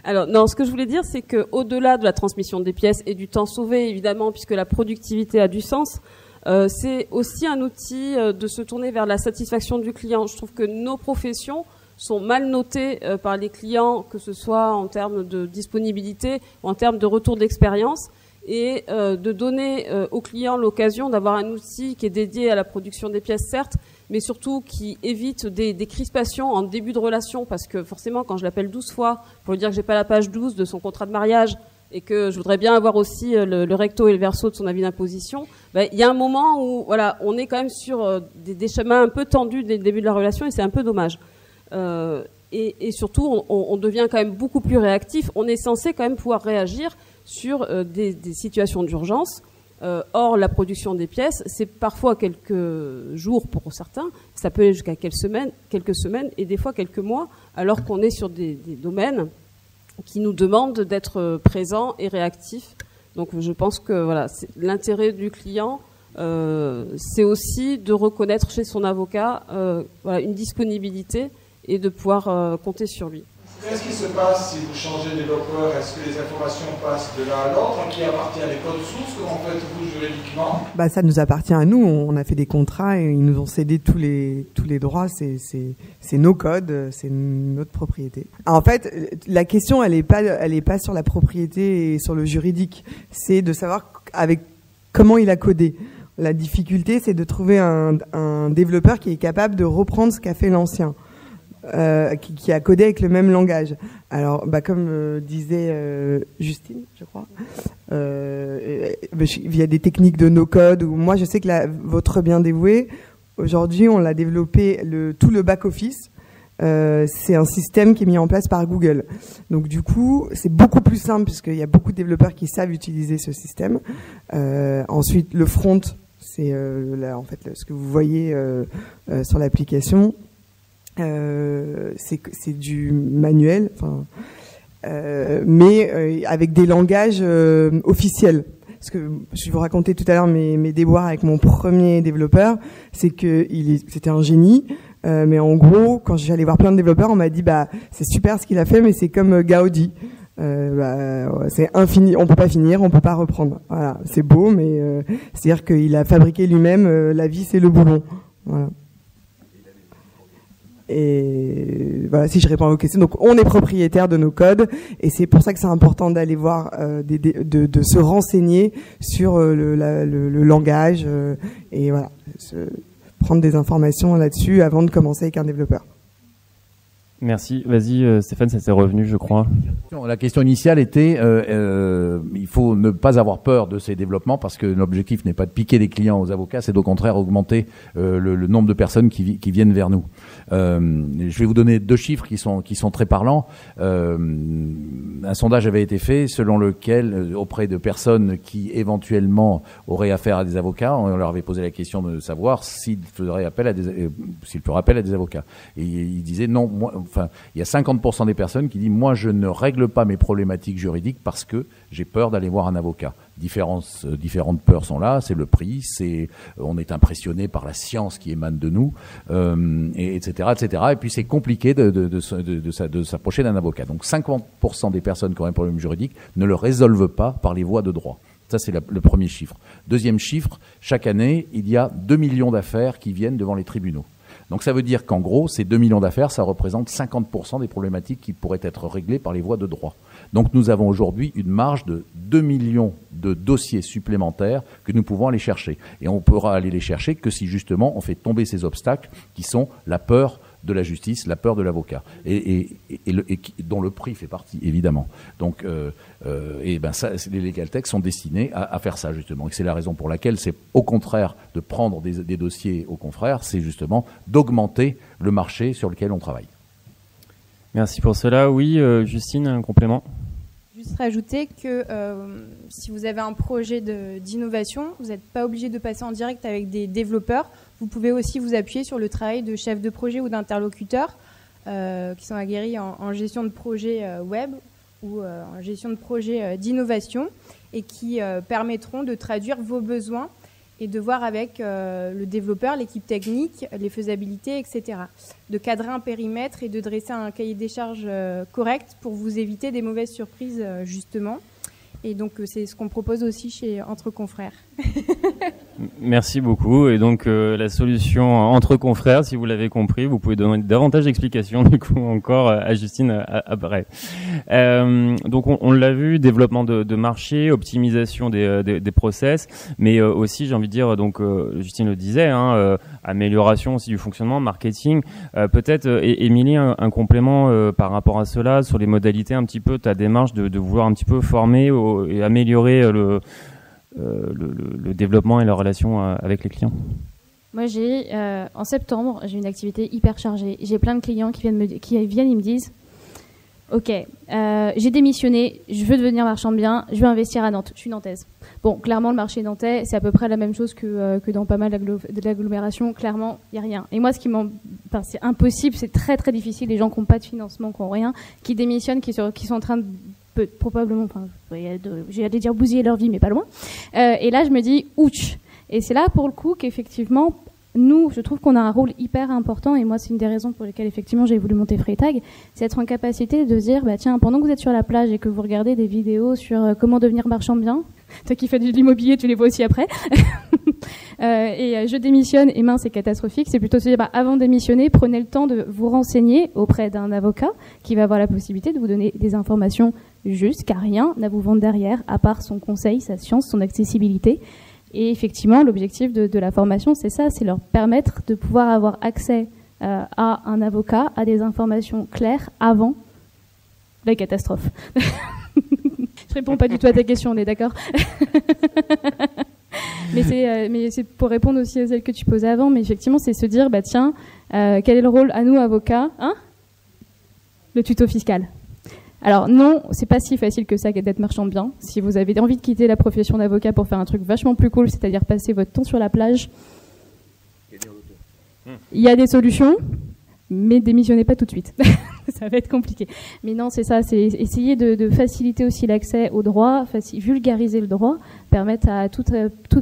Alors, non, ce que je voulais dire, c'est qu'au-delà de la transmission des pièces et du temps sauvé, évidemment, puisque la productivité a du sens, c'est aussi un outil de se tourner vers la satisfaction du client. Je trouve que nos professions sont mal notées par les clients, que ce soit en termes de disponibilité ou en termes de retour d'expérience, et de donner aux clients l'occasion d'avoir un outil qui est dédié à la production des pièces, certes, mais surtout qui évite des crispations en début de relation, parce que forcément, quand je l'appelle 12 fois pour lui dire que j'ai pas la page 12 de son contrat de mariage et que je voudrais bien avoir aussi le recto et le verso de son avis d'imposition, il y a un moment où voilà, on est quand même sur des chemins un peu tendus dès le début de la relation, et c'est un peu dommage. Et surtout, on devient quand même beaucoup plus réactif. On est censé quand même pouvoir réagir sur des situations d'urgence. Or, la production des pièces, c'est parfois quelques jours pour certains, ça peut aller jusqu'à quelques semaines et des fois quelques mois, alors qu'on est sur des domaines qui nous demandent d'être présents et réactifs. Donc je pense que voilà, l'intérêt du client, c'est aussi de reconnaître chez son avocat voilà, une disponibilité et de pouvoir compter sur lui. Qu'est-ce qui se passe si vous changez de développeur? Est-ce que les informations passent de l'un à l'autre, qui appartient à des codes sources? Comment faites-vous juridiquement? Ça nous appartient à nous. On a fait des contrats et ils nous ont cédé tous les droits. C'est nos codes, c'est notre propriété. En fait, la question, elle est pas sur la propriété et sur le juridique. C'est de savoir comment il a codé. La difficulté, c'est de trouver un développeur qui est capable de reprendre ce qu'a fait l'ancien. Qui a codé avec le même langage. Alors, comme disait Justine, je crois, il y a des techniques de no-code. Moi, je sais que votre bien dévoué, aujourd'hui, on l'a développé tout le back-office. C'est un système qui est mis en place par Google. Donc, du coup, c'est beaucoup plus simple puisqu'il y a beaucoup de développeurs qui savent utiliser ce système. Ensuite, le front, c'est en fait ce que vous voyez sur l'application. C'est du manuel, mais avec des langages officiels. Parce que je vous racontais tout à l'heure mes déboires avec mon premier développeur, c'est que c'était un génie, mais en gros, quand j'allais voir plein de développeurs, on m'a dit c'est super ce qu'il a fait, mais c'est comme Gaudi. C'est infini, on peut pas finir, on peut pas reprendre. Voilà, c'est beau, mais c'est-à-dire qu'il a fabriqué lui-même la vis et le boulon. Voilà. Et voilà, si je réponds à vos questions. Donc, on est propriétaire de nos codes, et c'est pour ça que c'est important d'aller voir, de se renseigner sur le langage, et voilà, prendre des informations là-dessus avant de commencer avec un développeur. Merci. Vas-y, Stéphane, ça s'est revenu, je crois. La question initiale était, il faut ne pas avoir peur de ces développements parce que l'objectif n'est pas de piquer des clients aux avocats, c'est au contraire augmenter le nombre de personnes qui viennent vers nous. Je vais vous donner 2 chiffres qui sont très parlants. Un sondage avait été fait selon lequel, auprès de personnes qui éventuellement auraient affaire à des avocats, on leur avait posé la question de savoir s'ils feraient appel à des avocats. Et ils disaient non, il y a 50% des personnes qui disent moi je ne règle pas mes problématiques juridiques parce que j'ai peur d'aller voir un avocat. Différentes peurs sont là, c'est le prix, on est impressionné par la science qui émane de nous, etc. Et puis c'est compliqué de s'approcher d'un avocat. Donc 50% des personnes qui ont un problème juridique ne le résolvent pas par les voies de droit. Ça, c'est le premier chiffre. Deuxième chiffre, chaque année, il y a 2 millions d'affaires qui viennent devant les tribunaux. Donc ça veut dire qu'en gros, ces 2 millions d'affaires, ça représente 50% des problématiques qui pourraient être réglées par les voies de droit. Donc nous avons aujourd'hui une marge de 2 millions de dossiers supplémentaires que nous pouvons aller chercher. Et on pourra aller les chercher que si justement on fait tomber ces obstacles qui sont la peur de la justice, la peur de l'avocat, et dont le prix fait partie, évidemment. Donc, les legal tech sont destinés à faire ça, justement. Et c'est la raison pour laquelle c'est au contraire de prendre des dossiers aux confrères, c'est justement d'augmenter le marché sur lequel on travaille. Merci pour cela. Oui, Justine, un complément ? Juste rajouter que si vous avez un projet d'innovation, vous n'êtes pas obligé de passer en direct avec des développeurs. Vous pouvez aussi vous appuyer sur le travail de chefs de projet ou d'interlocuteurs qui sont aguerris en gestion de projet web ou en gestion de projet d'innovation. et qui permettront de traduire vos besoins et de voir avec le développeur, l'équipe technique, les faisabilités, etc. De cadrer un périmètre et de dresser un cahier des charges correct pour vous éviter des mauvaises surprises, justement. Et donc, c'est ce qu'on propose aussi chez Entre Confrères. Merci beaucoup. Et donc, la solution Entre Confrères, si vous l'avez compris, vous pouvez donner davantage d'explications, du coup, encore à Justine après. Donc, on l'a vu, développement de marché, optimisation des process, mais aussi, j'ai envie de dire, donc, Justine le disait, amélioration aussi du fonctionnement, marketing. Peut-être, Émilie, un complément par rapport à cela, sur les modalités, un petit peu, ta démarche de vouloir un petit peu former et améliorer le développement et la relation avec les clients. Moi, en septembre, j'ai une activité hyper chargée. J'ai plein de clients qui viennent, ils me disent OK, j'ai démissionné, je veux devenir marchand de biens, je veux investir à Nantes, je suis nantaise. Bon, clairement, le marché nantais, c'est à peu près la même chose que dans pas mal de l'agglomération. Clairement, il n'y a rien. Et moi, c'est impossible, c'est très très difficile. Les gens qui n'ont pas de financement, qui n'ont rien, qui démissionnent, qui sont en train de probablement, j'allais dire bousiller leur vie, mais pas loin. Et là, je me dis, ouch. Et c'est là, pour le coup, qu'effectivement, nous, je trouve qu'on a un rôle hyper important, et moi, c'est une des raisons pour lesquelles, effectivement, j'ai voulu monter Freytag, c'est être en capacité de dire, tiens, pendant que vous êtes sur la plage et que vous regardez des vidéos sur comment devenir marchand de biens, toi qui fais de l'immobilier, tu les vois aussi après, et je démissionne, et mince, c'est catastrophique, c'est plutôt se dire, avant de démissionner, prenez le temps de vous renseigner auprès d'un avocat qui va avoir la possibilité de vous donner des informations justes, car rien à vous vendre derrière, à part son conseil, sa science, son accessibilité. Et effectivement, l'objectif de la formation, c'est ça, c'est leur permettre de pouvoir avoir accès à un avocat, à des informations claires avant la catastrophe. Je réponds pas du tout à ta question, on est d'accord? Mais c'est pour répondre aussi à celle que tu posais avant, mais effectivement, c'est se dire, tiens, quel est le rôle à nous, avocats, le tuto fiscal. Alors non, c'est pas si facile que ça d'être marchand de biens. Si vous avez envie de quitter la profession d'avocat pour faire un truc vachement plus cool, c'est-à-dire passer votre temps sur la plage, il y a des solutions, mais démissionnez pas tout de suite. Ça va être compliqué. Mais non, c'est ça, c'est essayer de faciliter aussi l'accès au droit, vulgariser le droit, permettre à toute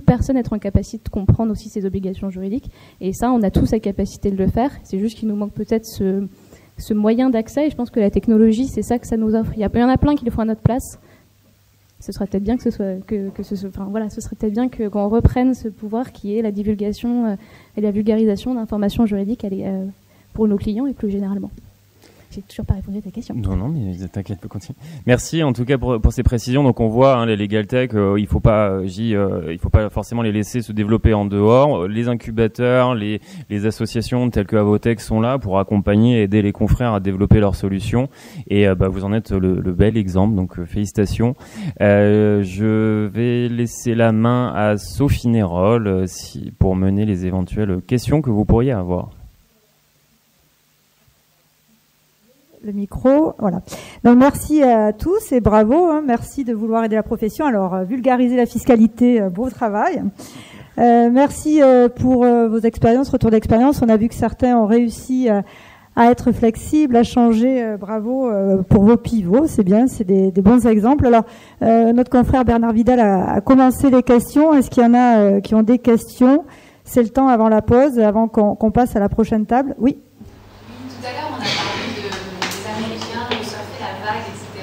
personne d'être en capacité de comprendre aussi ses obligations juridiques. Et ça, on a tous la capacité de le faire. C'est juste qu'il nous manque peut-être ce moyen d'accès, et je pense que la technologie, c'est ça que ça nous offre. Il y en a plein qui le font à notre place. Ce serait peut-être bien ce serait peut-être bien qu'on reprenne ce pouvoir qui est la divulgation et la vulgarisation d'informations juridiques pour nos clients et plus généralement. J'ai toujours pas répondu à ta question. Non, mais t'inquiète, peut continuer. Merci en tout cas pour ces précisions. Donc on voit les legal tech, il faut pas forcément les laisser se développer en dehors. Les incubateurs, les associations telles que Avotech sont là pour accompagner et aider les confrères à développer leurs solutions. Et vous en êtes le bel exemple. Donc félicitations. Je vais laisser la main à Sophie Nérol pour mener les éventuelles questions que vous pourriez avoir. Le micro, voilà. Donc merci à tous et bravo, merci de vouloir aider la profession. Alors vulgariser la fiscalité, beau travail. Merci pour vos expériences, retour d'expérience. On a vu que certains ont réussi à être flexibles, à changer. Bravo pour vos pivots, c'est bien, c'est des bons exemples. Alors notre confrère Bernard Vidal a commencé les questions. Est-ce qu'il y en a qui ont des questions? C'est le temps avant la pause, avant qu'on passe à la prochaine table. Oui. Tout à l'heure, on a parlé des Américains, de surfer la vague, etc.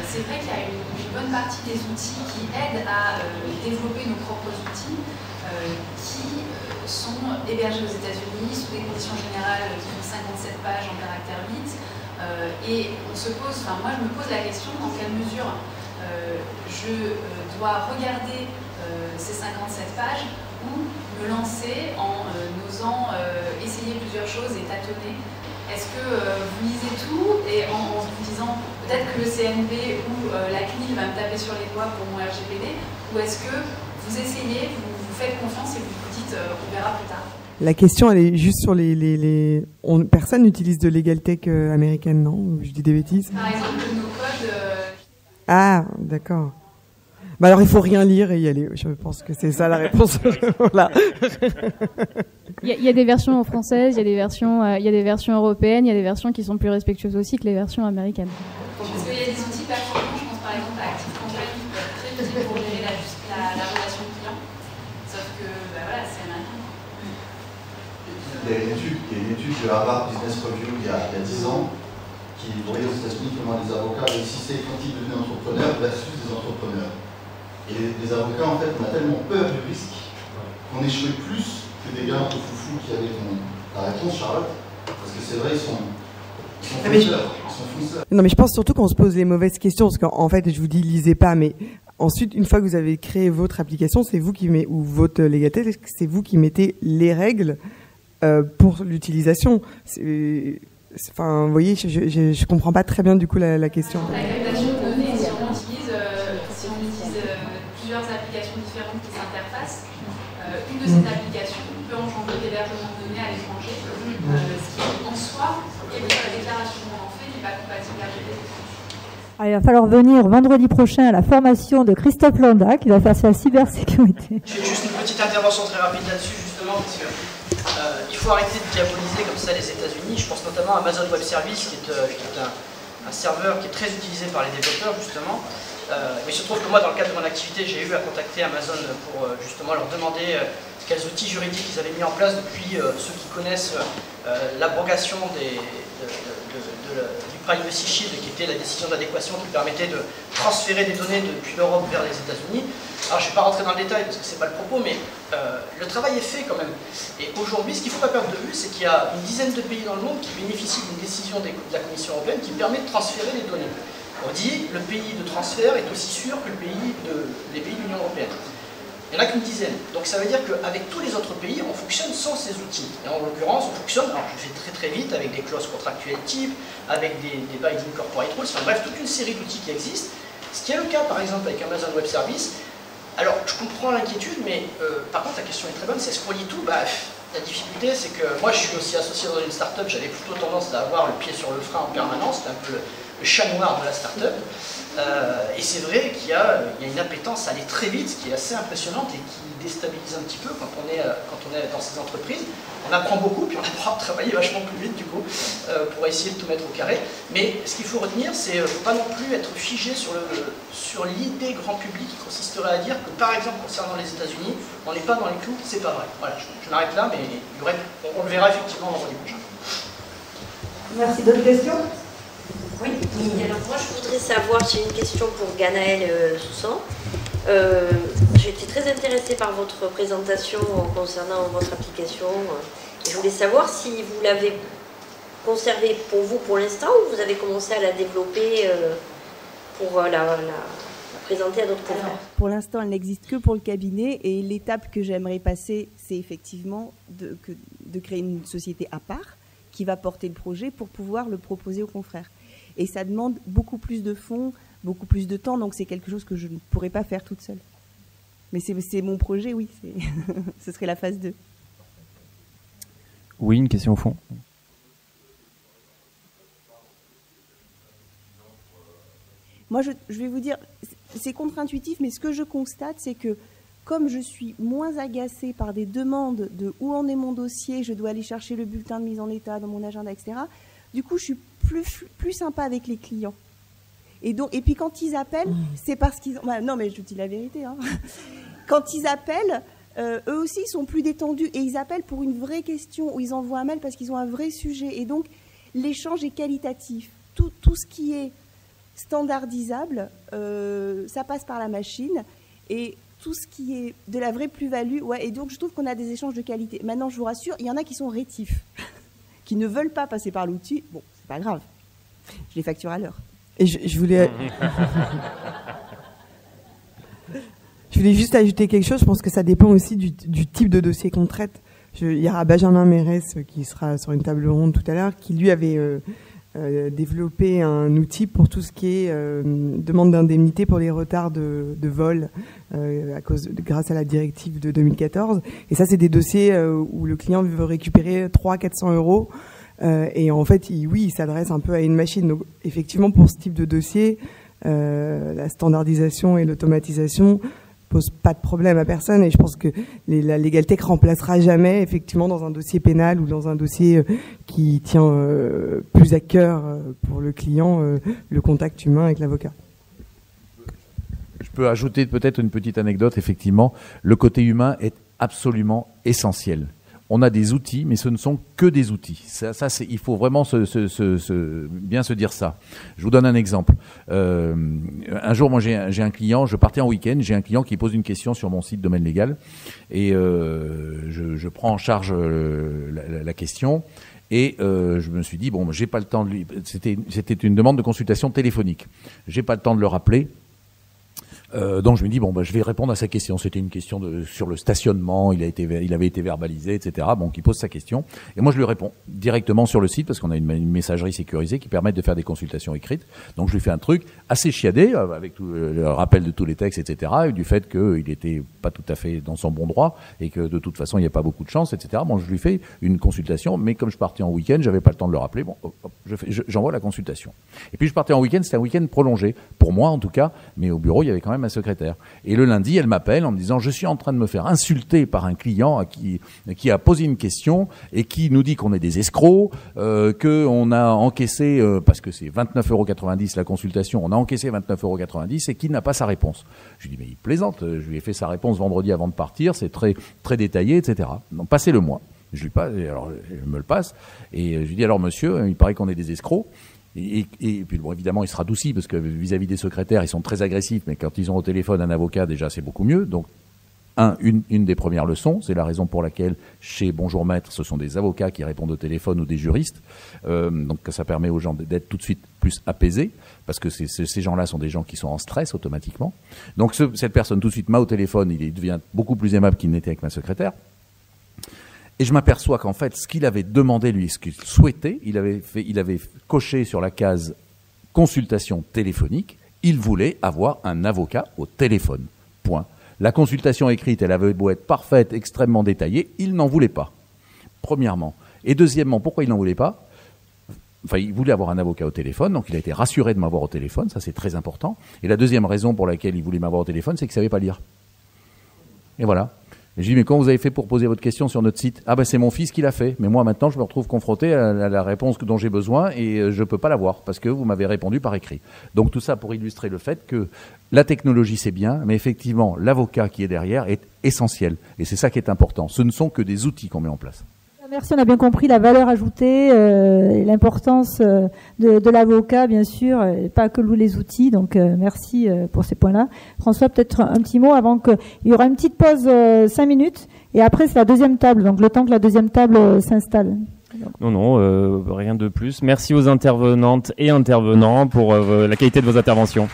C'est vrai qu'il y a une bonne partie des outils qui aident à développer nos propres outils qui sont hébergés aux États-Unis sous des conditions générales qui font 57 pages en caractère 8. Et on se pose, moi je me pose la question dans quelle mesure je dois regarder ces 57 pages ou me lancer en osant essayer plusieurs choses et tâtonner. Est-ce que vous lisez tout et en vous disant peut-être que le CNP ou la CNIL va me taper sur les doigts pour mon RGPD, ou est-ce que vous essayez, vous faites confiance et vous vous dites on verra plus tard? La question, elle est juste sur personne n'utilise de legal tech américaine, non? Je dis des bêtises. Par exemple, nos codes... Ah, d'accord. Bah alors il faut rien lire et y aller. Je pense que c'est ça la réponse. Voilà. Il y a des versions françaises, il y a des versions européennes, il y a des versions qui sont plus respectueuses aussi que les versions américaines. Parce qu'il y a des outils performants, je pense par exemple à Active Campaign, qui peuvent très y a une étude de Harvard Business Review il y a 10 ans qui voyait aux États-Unis comment les avocats réussissaient quand ils devenaient entrepreneurs versus des entrepreneurs. Et les avocats, en fait, on a tellement peur du risque qu'on échouait plus que des gars un peu foufous qui avaient la réponse, Charlotte, parce que c'est vrai, ils sont fonceurs. Non, mais je pense surtout qu'on se pose les mauvaises questions, parce qu'en fait, je vous dis, lisez pas, mais ensuite, une fois que vous avez créé votre application, c'est vous qui mettez, ou votre légataire, c'est vous qui mettez les règles pour l'utilisation. Enfin, vous voyez, je comprends pas très bien du coup la question. La captation de données, si on utilise plusieurs applications différentes qui s'interfacent, une de ces applications peut engendrer l'hébergement de données à l'étranger, ce qui en soi, quelle que soit la déclaration qu'on en fait, n'est pas compatible avec les étrangers. Alors, il va falloir venir vendredi prochain à la formation de Christophe Landa qui va faire sur la cybersécurité. J'ai juste une petite intervention très rapide là-dessus, justement, parce que il faut arrêter de diaboliser comme ça les États-Unis. Je pense notamment à Amazon Web Service, qui est un serveur qui est très utilisé par les développeurs, justement. Mais il se trouve que moi, dans le cadre de mon activité, j'ai eu à contacter Amazon pour justement leur demander quels outils juridiques ils avaient mis en place depuis ceux qui connaissent l'abrogation du Privacy Shield, qui était la décision d'adéquation qui permettait de transférer des données depuis l'Europe vers les États-Unis. Alors je ne vais pas rentrer dans le détail parce que ce n'est pas le propos, mais le travail est fait quand même. Et aujourd'hui, ce qu'il ne faut pas perdre de vue, c'est qu'il y a une dizaine de pays dans le monde qui bénéficient d'une décision de la Commission européenne qui permet de transférer les données. On dit le pays de transfert est aussi sûr que les pays de l'Union européenne. Il n'y en a qu'une dizaine. Donc ça veut dire qu'avec tous les autres pays, on fonctionne sans ces outils. Et en l'occurrence, on fonctionne, alors je fais très vite, avec des clauses contractuelles type, avec des binding corporate rules, enfin bref, toute une série d'outils qui existent. Ce qui est le cas par exemple avec Amazon Web Service. Alors je comprends l'inquiétude, mais par contre la question est très bonne, c'est est-ce qu'on lit tout? La difficulté, c'est que moi je suis aussi associé dans une start-up, j'avais plutôt tendance à avoir le pied sur le frein en permanence, c'est un peu le chat noir de la start-up. Et c'est vrai qu'il y a une appétence à aller très vite, qui est assez impressionnante et qui déstabilise un petit peu quand on est dans ces entreprises. On apprend beaucoup, puis on apprend à travailler vachement plus vite du coup, pour essayer de tout mettre au carré. Mais ce qu'il faut retenir, c'est qu'il ne faut pas non plus être figé sur l'idée grand public qui consisterait à dire que par exemple concernant les États-Unis, on n'est pas dans les clous, c'est pas vrai. Voilà, je m'arrête là, mais on le verra effectivement vendredi prochain. Merci. D'autres questions? Oui, alors moi je voudrais savoir, j'ai une question pour Ganaël Soussan. J'ai été très intéressée par votre présentation concernant votre application. Je voulais savoir si vous l'avez conservée pour vous pour l'instant ou vous avez commencé à la développer pour la présenter à d'autres confrères. Pour l'instant, elle n'existe que pour le cabinet et l'étape que j'aimerais passer, c'est effectivement de créer une société à part qui va porter le projet pour pouvoir le proposer aux confrères. Et ça demande beaucoup plus de fonds, beaucoup plus de temps, donc c'est quelque chose que je ne pourrais pas faire toute seule. Mais c'est mon projet, oui, ce serait la phase 2. Oui, une question au fond. Moi, je vais vous dire, c'est contre-intuitif, mais ce que je constate, c'est que comme je suis moins agacée par des demandes de où en est mon dossier, je dois aller chercher le bulletin de mise en état dans mon agenda, etc., du coup, je suis plus sympa avec les clients. Et puis quand ils appellent, c'est parce qu'ils ont... non, mais je vous dis la vérité. Hein. Quand ils appellent, eux aussi, ils sont plus détendus. Et ils appellent pour une vraie question, ou ils envoient un mail parce qu'ils ont un vrai sujet. Et donc, l'échange est qualitatif. Tout ce qui est standardisable, ça passe par la machine. Et tout ce qui est de la vraie plus-value, ouais. Et donc, je trouve qu'on a des échanges de qualité. Maintenant, je vous rassure, il y en a qui sont rétifs. Qui ne veulent pas passer par l'outil, bon, c'est pas grave. Je les facture à l'heure. Et je voulais... je voulais juste ajouter quelque chose. Je pense que ça dépend aussi du type de dossier qu'on traite. Il y aura Benjamin Mérès qui sera sur une table ronde tout à l'heure, qui lui avait développé un outil pour tout ce qui est demande d'indemnité pour les retards de vol grâce à la directive de 2014. Et ça, c'est des dossiers où le client veut récupérer 300-400 euros. Et en fait, il s'adresse un peu à une machine. Donc, effectivement, pour ce type de dossier, la standardisation et l'automatisation posent pas de problème à personne. Et je pense que la LegalTech remplacera jamais, effectivement, dans un dossier pénal ou dans un dossier qui tient plus à cœur pour le client, le contact humain avec l'avocat. Je peux ajouter peut-être une petite anecdote. Effectivement, le côté humain est absolument essentiel. on a des outils, mais ce ne sont que des outils. Ça il faut vraiment bien se dire ça. Je vous donne un exemple. Un jour, moi, j'ai un client, je partais en week-end, j'ai un client qui pose une question sur mon site Domaine Légal, et je prends en charge la question. Et je me suis dit, bon, j'ai pas le temps de lui... C'était une demande de consultation téléphonique. J'ai pas le temps de le rappeler. Donc je me dis, bon, je vais répondre à sa question. C'était une question sur le stationnement, il avait été verbalisé, etc. Bon, il pose sa question. Et moi, je lui réponds directement sur le site, parce qu'on a une messagerie sécurisée qui permet de faire des consultations écrites. Donc je lui fais un truc assez chiadé, avec tout le rappel de tous les textes, etc. Et du fait qu'il était pas tout à fait dans son bon droit, et que de toute façon, il n'y a pas beaucoup de chance, etc. Bon, je lui fais une consultation, mais comme je partais en week-end, j'avais pas le temps de le rappeler. Bon, j'envoie la consultation. Et puis je partais en week-end, c'était un week-end prolongé, pour moi en tout cas, mais au bureau, il y avait quand même un secrétaire. Et le lundi, elle m'appelle en me disant, je suis en train de me faire insulter par un client qui a posé une question et qui nous dit qu'on est des escrocs, qu'on a encaissé, parce que c'est 29,90 € la consultation, on a encaissé 29,90 € et qu'il n'a pas sa réponse. Je lui dis, mais il plaisante, je lui ai fait sa réponse vendredi avant de partir, c'est très, très détaillé, etc. Donc passez-le moi. Je lui passe, alors je me le passe, et je lui dis, alors monsieur, il paraît qu'on est des escrocs. Et puis bon, évidemment, il se radoucit parce que vis-à-vis des secrétaires, ils sont très agressifs, mais quand ils ont au téléphone un avocat, déjà, c'est beaucoup mieux. Donc, une des premières leçons, c'est la raison pour laquelle chez Bonjour Maître, ce sont des avocats qui répondent au téléphone ou des juristes. Donc, ça permet aux gens d'être tout de suite plus apaisés, parce que ces gens-là sont des gens qui sont en stress automatiquement. Donc, cette personne tout de suite m'a au téléphone, il devient beaucoup plus aimable qu'il n'était avec ma secrétaire. Et je m'aperçois qu'en fait, ce qu'il avait demandé, lui, ce qu'il souhaitait, il avait coché sur la case consultation téléphonique, il voulait avoir un avocat au téléphone. Point. La consultation écrite, elle avait beau être parfaite, extrêmement détaillée, il n'en voulait pas. Premièrement. Et deuxièmement, pourquoi il n'en voulait pas ? Enfin, il voulait avoir un avocat au téléphone, donc il a été rassuré de m'avoir au téléphone, ça c'est très important. Et la deuxième raison pour laquelle il voulait m'avoir au téléphone, c'est qu'il ne savait pas lire. Et voilà. Et je dis, mais comment vous avez fait pour poser votre question sur notre site ? Ah ben c'est mon fils qui l'a fait, mais moi maintenant je me retrouve confronté à la réponse dont j'ai besoin et je peux pas l'avoir parce que vous m'avez répondu par écrit. Donc tout ça pour illustrer le fait que la technologie c'est bien, mais effectivement l'avocat qui est derrière est essentiel. Et c'est ça qui est important. Ce ne sont que des outils qu'on met en place. Merci, on a bien compris la valeur ajoutée, et l'importance de l'avocat, bien sûr, et pas que les outils. Donc, merci pour ces points-là. François, peut-être un petit mot avant qu'il y aura une petite pause 5 minutes, et après c'est la deuxième table. Donc, le temps que la deuxième table s'installe. Non, rien de plus. Merci aux intervenantes et intervenants pour la qualité de vos interventions.